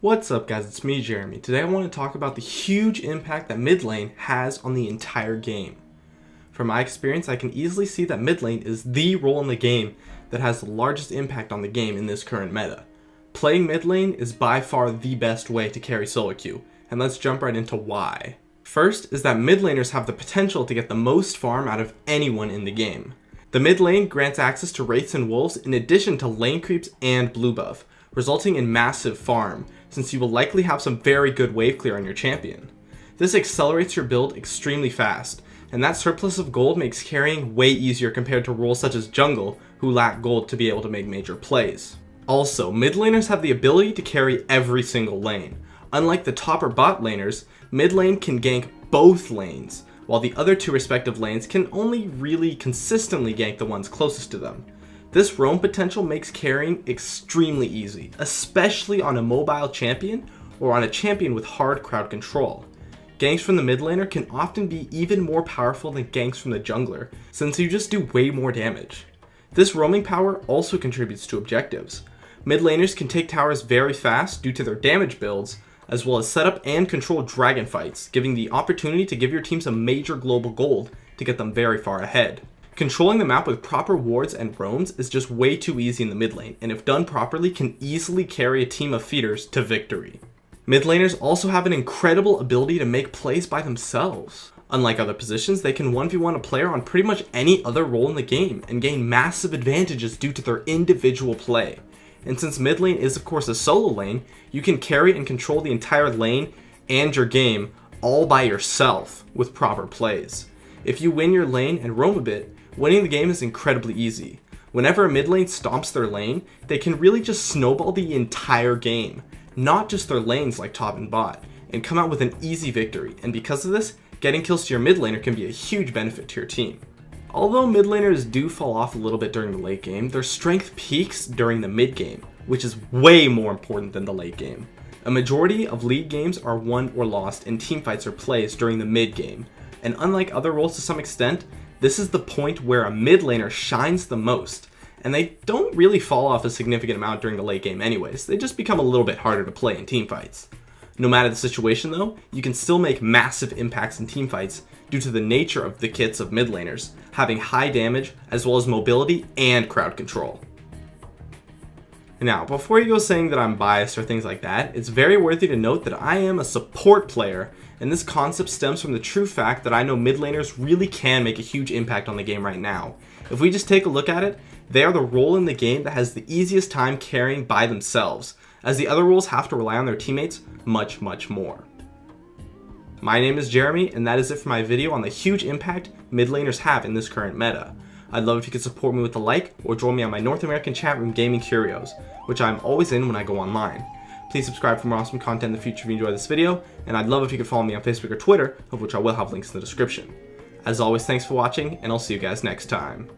What's up guys, it's me Jeremy. Today I want to talk about the huge impact that mid lane has on the entire game. From my experience, I can easily see that mid lane is the role in the game that has the largest impact on the game in this current meta. Playing mid lane is by far the best way to carry solo queue, and let's jump right into why. First is that mid laners have the potential to get the most farm out of anyone in the game. The mid lane grants access to wraiths and wolves in addition to lane creeps and blue buff, resulting in massive farm, since you will likely have some very good wave clear on your champion. This accelerates your build extremely fast, and that surplus of gold makes carrying way easier compared to roles such as jungle, who lack gold to be able to make major plays. Also, mid laners have the ability to carry every single lane. Unlike the top or bot laners, mid lane can gank both lanes, while the other two respective lanes can only really consistently gank the ones closest to them. This roam potential makes carrying extremely easy, especially on a mobile champion or on a champion with hard crowd control. Ganks from the mid laner can often be even more powerful than ganks from the jungler, since you just do way more damage. This roaming power also contributes to objectives. Mid laners can take towers very fast due to their damage builds, as well as set up and control dragon fights, giving the opportunity to give your team some major global gold to get them very far ahead. Controlling the map with proper wards and roams is just way too easy in the mid lane, and if done properly can easily carry a team of feeders to victory. Mid laners also have an incredible ability to make plays by themselves. Unlike other positions, they can 1v1 a player on pretty much any other role in the game and gain massive advantages due to their individual play. And since mid lane is of course a solo lane, you can carry and control the entire lane and your game all by yourself with proper plays. If you win your lane and roam a bit, winning the game is incredibly easy. Whenever a mid lane stomps their lane, they can really just snowball the entire game, not just their lanes like top and bot, and come out with an easy victory, and because of this, getting kills to your mid laner can be a huge benefit to your team. Although mid laners do fall off a little bit during the late game, their strength peaks during the mid game, which is way more important than the late game. A majority of league games are won or lost in teamfights or plays during the mid game, and unlike other roles to some extent, this is the point where a mid laner shines the most, and they don't really fall off a significant amount during the late game anyways, they just become a little bit harder to play in teamfights. No matter the situation though, you can still make massive impacts in teamfights due to the nature of the kits of mid laners, having high damage as well as mobility and crowd control. Now, before you go saying that I'm biased or things like that, it's very worthy to note that I am a support player, and this concept stems from the true fact that I know mid laners really can make a huge impact on the game right now. If we just take a look at it, they are the role in the game that has the easiest time carrying by themselves, as the other roles have to rely on their teammates much more. My name is Jeremy, and that is it for my video on the huge impact mid laners have in this current meta. I'd love if you could support me with a like, or join me on my North American chat room Gaming Curios, which I'm always in when I go online. Please subscribe for more awesome content in the future if you enjoy this video, and I'd love if you could follow me on Facebook or Twitter, of which I will have links in the description. As always, thanks for watching, and I'll see you guys next time.